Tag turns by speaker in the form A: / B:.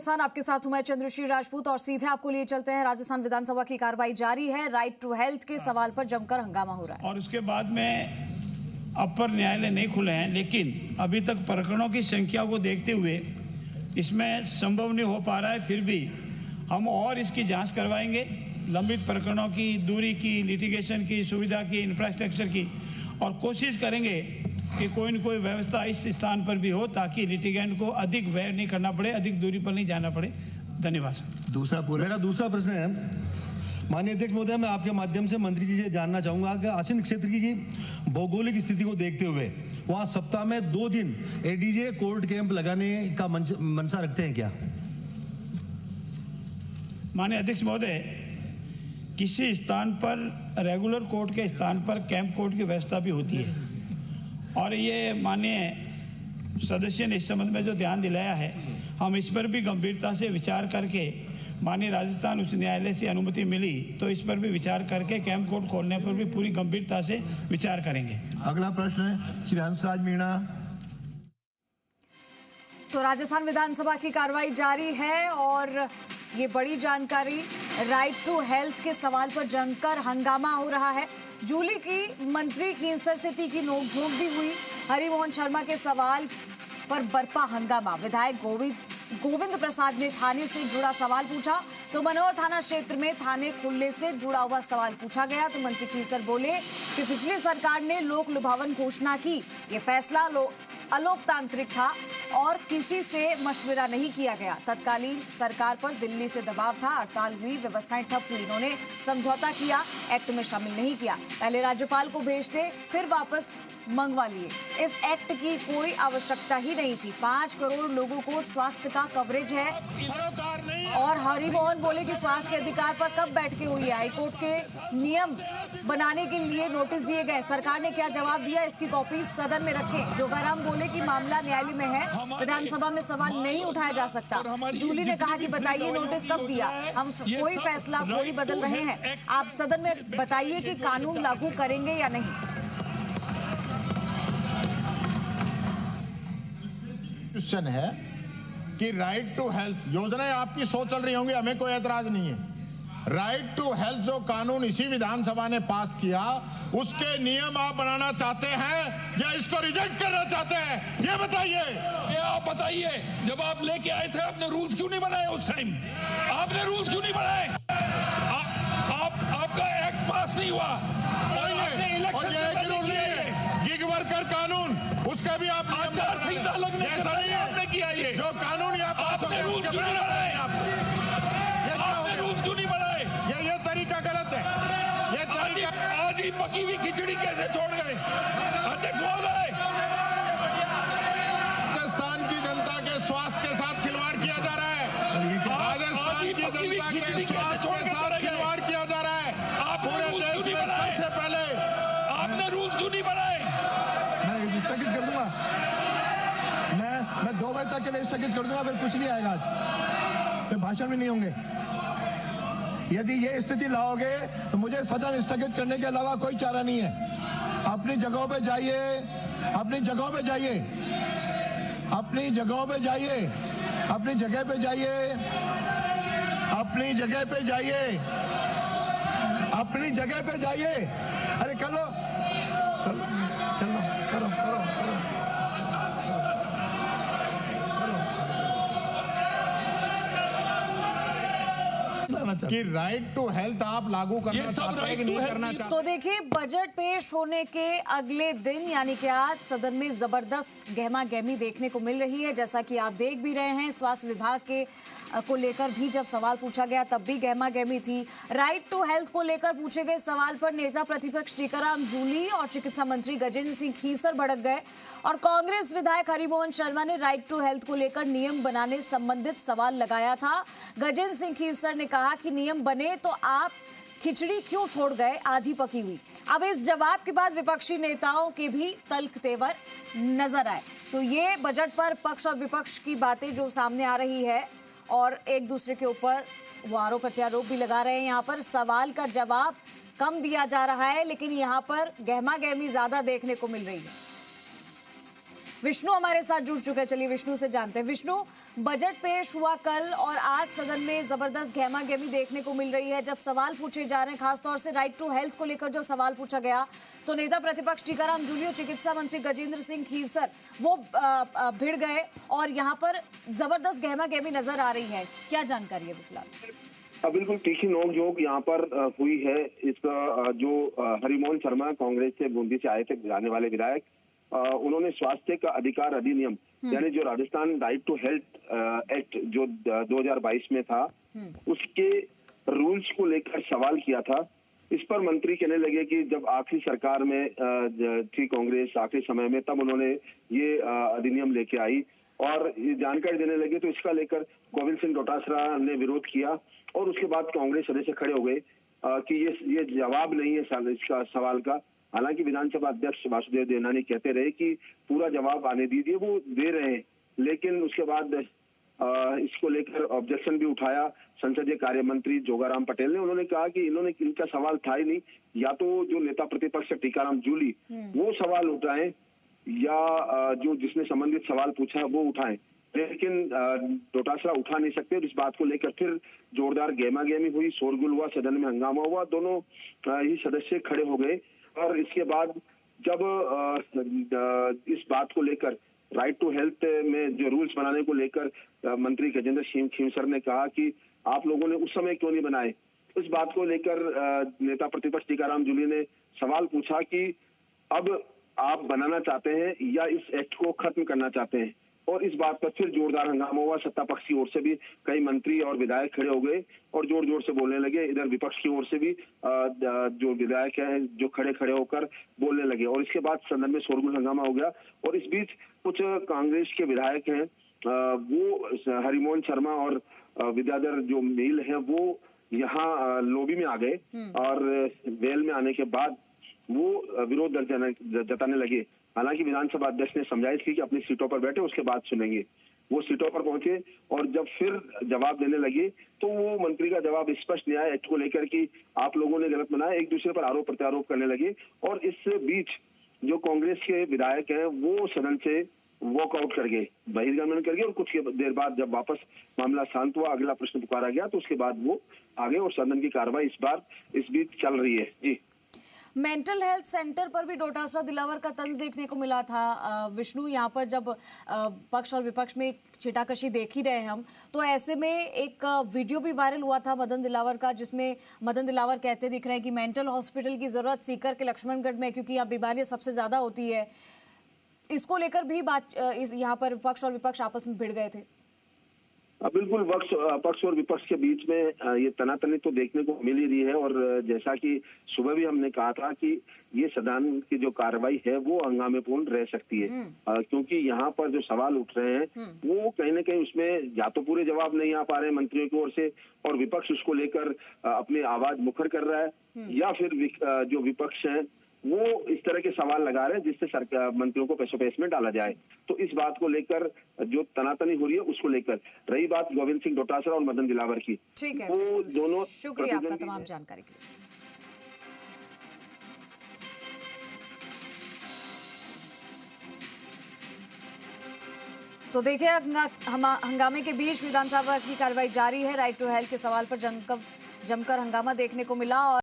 A: आपके साथ हूं मैं चंद्रश्री राजपूत और सीधे आपको लिए चलते हैं। राजस्थान विधानसभा की कार्रवाई जारी है। राइट टू हेल्थ के सवाल पर जमकर हंगामा हो रहा है
B: और उसके बाद में अपर न्यायालय नहीं खुले हैं, लेकिन अभी तक प्रकरणों की संख्या को देखते हुए इसमें संभव नहीं हो पा रहा है। फिर भी हम और इसकी जांच करवाएंगे, लंबित प्रकरणों की, दूरी की, लिटिगेशन की, सुविधा की, इंफ्रास्ट्रक्चर की, और कोशिश करेंगे कि कोई न कोई व्यवस्था इस स्थान पर भी हो ताकि लिटिगेंट को अधिक व्यय नहीं करना पड़े, अधिक दूरी पर नहीं जाना पड़े। धन्यवाद सर।
C: मेरा दूसरा प्रश्न है, माननीय अध्यक्ष महोदय, मैं आपके माध्यम से मंत्री जी से जानना चाहूंगा कि आसिन क्षेत्र की भौगोलिक स्थिति को देखते हुए वहां सप्ताह में 2 दिन एडीजे कोर्ट कैंप लगाने का मंशा रखते हैं क्या?
B: माननीय अध्यक्ष महोदय, किसी स्थान पर रेगुलर कोर्ट के स्थान पर कैंप कोर्ट की व्यवस्था भी होती है, और ये माननीय सदस्य ने इस संबंध में जो ध्यान दिलाया है, हम इस पर भी गंभीरता से विचार करके, माननीय राजस्थान उच्च न्यायालय से अनुमति मिली तो इस पर भी विचार करके कैंप कोर्ट खोलने पर भी पूरी गंभीरता से विचार करेंगे।
C: अगला प्रश्न है श्री हंसराज मीणा।
A: तो राजस्थान विधानसभा की कार्रवाई जारी है और ये बड़ी जानकारी, राइट टू हेल्थ के सवाल पर जमकर हंगामा हो रहा है। जूली की मंत्री खींवसर से तीखी नोकझोंक भी हुई। हरिमोहन शर्मा के सवाल पर बरपा हंगामा। विधायक गोविंद प्रसाद ने थाने से जुड़ा सवाल पूछा तो मनोहर थाना क्षेत्र में थाने खुलने से जुड़ा हुआ सवाल पूछा गया तो मंत्री खींवसर बोले कि पिछली सरकार ने लोक लुभावन घोषणा की, ये फैसला अलोकतांत्रिक था और किसी से मशविरा नहीं किया गया। तत्कालीन सरकार पर दिल्ली से दबाव था, हड़ताल हुई, व्यवस्थाएं ठप हुई, इन्होंने समझौता किया, एक्ट में शामिल नहीं किया। पहले राज्यपाल को भेजते, फिर वापस मंगवा लिए। इस एक्ट की कोई आवश्यकता ही नहीं थी। 5 करोड़ लोगों को स्वास्थ्य का कवरेज है। और हरिमोहन बोले कि स्वास्थ्य के अधिकार पर कब बैठकें हुई है? हाईकोर्ट के नियम बनाने के लिए नोटिस दिए गए, सरकार ने क्या जवाब दिया, इसकी कॉपी सदन में रखें। जोगाराम बोले कि मामला न्यायालय में है, विधानसभा में सवाल नहीं उठाया जा सकता। जूली ने कहा कि बताइए नोटिस कब दिया, हम कोई फैसला थोड़ी बदल रहे हैं, आप सदन में बताइए कि कानून लागू करेंगे या नहीं।
D: क्वेश्चन है कि राइट टू हेल्थ योजनाएं आपकी 100 चल रही होंगी, हमें कोई एतराज नहीं है। राइट टू हेल्थ जो कानून इसी विधानसभा ने पास किया, उसके नियम आप बनाना चाहते हैं या इसको रिजेक्ट करना चाहते हैं, ये बताइए।
E: ये आप बताइए, जब आप लेके आए थे आपने रूल्स क्यों नहीं बनाए? उस टाइम आपने रूल्स क्यों नहीं बनाए? आपका एक्ट पास नहीं हुआ
D: और ये एक रूल नहीं है, गिग वर्कर कानून, उसका भी आप
E: आचार संहिता लगने के पहले आपने किया। ये
D: जो कानून यहाँ पास हो गया,
E: रूल्स क्यों नहीं बनाए? आपने रूल्स क्यों नहीं बनाए?
D: ये तरीका गलत है। ये तरीका
E: आधी पकी हुई खिचड़ी कैसे छोड़ गए अध्यक्ष महोदय?
D: राजस्थान की जनता के स्वास्थ्य के साथ खिलवाड़ किया जा रहा है। राजस्थान की जनता के स्वास्थ्य के साथ खिलवाड़ किया जा रहा है। पूरे देश में सबसे पहले
E: आपने रूल्स क्यों नहीं बनाए?
C: मैं स्थगित कर दूंगा, मैं 2 बजे तक के लिए स्थगित कर दूंगा, फिर कुछ नहीं आएगा आज, फिर भाषण भी नहीं होंगे। यदि ये स्थिति लाओगे तो मुझे सदन स्थगित करने के अलावा कोई चारा नहीं है। अपनी जगहों पे जाइए, अपनी जगहों पे जाइए, अपनी जगहों पे जाइए, अपनी जगह पे जाइए, अपनी जगह पे जाइए, अपनी जगह पे जाइए। अरे कर लो, करो।
D: कि राइट टू हेल्थ आप लागू करना चाहते हैं कि नहीं करना चाहते?
A: तो देखिए, बजट पेश होने के अगले दिन यानी कि आज सदन में जबरदस्त गहमा गहमी देखने को मिल रही है। जैसा कि आप देख भी रहे हैं, स्वास्थ्य विभाग के को लेकर भी जब सवाल पूछा गया तब भी गहमा गहमी थी। राइट टू हेल्थ को लेकर पूछे गए सवाल पर नेता प्रतिपक्ष टीकाराम जूली और चिकित्सा मंत्री गजेंद्र सिंह खींवसर भड़क गए और कांग्रेस विधायक हरिमोहन शर्मा ने राइट टू हेल्थ को लेकर नियम बनाने संबंधित सवाल लगाया था। गजेंद्र सिंह खींवसर ने कहा कि नियम बने तो आप खिचड़ी क्यों छोड़ गए आधी पकी हुई। अब इस जवाब के बाद विपक्षी नेताओं के भी तल्ख तेवर नजर आए। तो ये बजट पर पक्ष और विपक्ष की बातें जो सामने आ रही है और एक दूसरे के ऊपर वो आरोप प्रत्यारोप भी लगा रहे हैं। यहाँ पर सवाल का जवाब कम दिया जा रहा है, लेकिन यहाँ पर गहमा गहमी ज्यादा देखने को मिल रही है। विष्णु हमारे साथ जुड़ चुके हैं, चलिए विष्णु से जानते हैं। विष्णु, बजट पेश हुआ कल और आज सदन में जबरदस्त गहमागहमी देखने को मिल रही है। जब सवाल पूछे जा रहे हैं, खासतौर से राइट टू हेल्थ को लेकर जब सवाल पूछा गया, तो नेता प्रतिपक्ष टीकाराम जूली और चिकित्सा मंत्री गजेंद्र सिंह खीवसर वो भिड़ गए और यहाँ पर जबरदस्त गहमागहमी नजर आ रही है। क्या जानकारी है फिलहाल?
F: बिल्कुल तीखी नोकझोंक यहाँ पर हुई है। इसका जो हरिमोहन शर्मा कांग्रेस से बूंदी से आए थे जाने वाले विधायक, उन्होंने स्वास्थ्य का अधिकार अधिनियम यानी जो Rajasthan right to health act जो 2022 में था, उसके रूल्स को लेकर सवाल किया था। इस पर मंत्री कहने लगे कि जब आखिरी सरकार में थी कांग्रेस, आखिरी समय में, तब उन्होंने ये अधिनियम लेके आई और ये जानकारी देने लगे। तो इसका लेकर गोविंद सिंह डोटासरा ने विरोध किया और उसके बाद कांग्रेस सदस्य खड़े हो गए कि ये जवाब नहीं है इसका सवाल का। हालांकि विधानसभा अध्यक्ष वासुदेव देवनानी कहते रहे कि पूरा जवाब आने दीजिए, वो दे रहे हैं, लेकिन उसके बाद इसको लेकर ऑब्जेक्शन भी उठाया संसदीय कार्य मंत्री जोगाराम पटेल ने। उन्होंने कहा कि इनका सवाल था ही नहीं, या तो जो नेता प्रतिपक्ष टीकाराम जूली वो सवाल उठाएं या जो जिसने संबंधित सवाल पूछा है वो उठाएं, लेकिन डोटासरा उठा नहीं सकते। और इस बात को लेकर फिर जोरदार गहमागहमी हुई, शोरगुल हुआ, सदन में हंगामा हुआ, दोनों ही सदस्य खड़े हो गए। और इसके बाद जब इस बात को लेकर राइट टू हेल्थ में जो रूल्स बनाने को लेकर मंत्री गजेंद्र सिंह खीवसर ने कहा कि आप लोगों ने उस समय क्यों नहीं बनाए, इस बात को लेकर नेता प्रतिपक्ष टीकाराम जूली ने सवाल पूछा कि अब आप बनाना चाहते हैं या इस एक्ट को खत्म करना चाहते हैं। और इस बात पर फिर जोरदार हंगामा हुआ। सत्ता पक्ष की ओर से भी कई मंत्री और विधायक खड़े हो गए और जोर जोर से बोलने लगे। इधर विपक्ष की ओर से भी जो विधायक हैं जो खड़े होकर बोलने लगे और इसके बाद सदन में शोरगुल हंगामा हो गया। और इस बीच कुछ कांग्रेस के विधायक हैं वो हरिमोहन शर्मा और विद्याधर जो मील है वो यहाँ लॉबी में आ गए और वेल में आने के बाद वो विरोध जताने लगे। हालांकि विधानसभा अध्यक्ष ने समझाइश की कि अपनी सीटों पर बैठे, उसके बाद सुनेंगे। वो सीटों पर पहुंचे और जब फिर जवाब देने लगे तो वो मंत्री का जवाब स्पष्ट नहीं आया एक्ट को लेकर कि आप लोगों ने गलत बनाया, एक दूसरे पर आरोप प्रत्यारोप करने लगे। और इस बीच जो कांग्रेस के विधायक हैं वो सदन से वॉकआउट कर गए, बहिर्गमन कर गए। और कुछ देर बाद जब वापस मामला शांत हुआ, अगला प्रश्न पुकारा गया, तो उसके बाद वो आगे और सदन की कार्रवाई इस बीच चल रही है। जी,
A: मेंटल हेल्थ सेंटर पर भी डोटासरा दिलावर का तंज देखने को मिला था। विष्णु, यहाँ पर जब पक्ष और विपक्ष में छिटाकशी देख ही रहे हैं हम, तो ऐसे में एक वीडियो भी वायरल हुआ था मदन दिलावर का, जिसमें मदन दिलावर कहते दिख रहे हैं कि मेंटल हॉस्पिटल की जरूरत सीकर के लक्ष्मणगढ़ में, क्योंकि यहाँ बीमारियां सबसे ज्यादा होती है। इसको लेकर भी बात यहाँ पर पक्ष और विपक्ष आपस में भिड़ गए थे।
F: बिल्कुल, पक्ष और विपक्ष के बीच में ये तनातनी तो देखने को मिल ही रही है। और जैसा कि सुबह भी हमने कहा था कि ये सदन की जो कार्रवाई है वो हंगामेपूर्ण रह सकती है, क्योंकि यहाँ पर जो सवाल उठ रहे हैं वो कहीं ना कहीं उसमें या तो पूरे जवाब नहीं आ पा रहे मंत्रियों की ओर से और विपक्ष उसको लेकर अपनी आवाज मुखर कर रहा है, या फिर जो विपक्ष है वो इस तरह के सवाल लगा रहे हैं जिससे सरकार मंत्रियों को पेशोपेश में डाला जाए। तो इस बात को लेकर जो तनातनी हो रही है उसको लेकर। रही बात गोविंद सिंह डोटासरा और मदन दिलावर की,
A: ठीक है,
F: वो दोनों
A: शुक्रिया आपका तमाम जानकारी के लिए। तो देखिए, हंगामे के बीच विधानसभा की कार्रवाई जारी है। राइट टू हेल्थ के सवाल पर जमकर हंगामा देखने को मिला और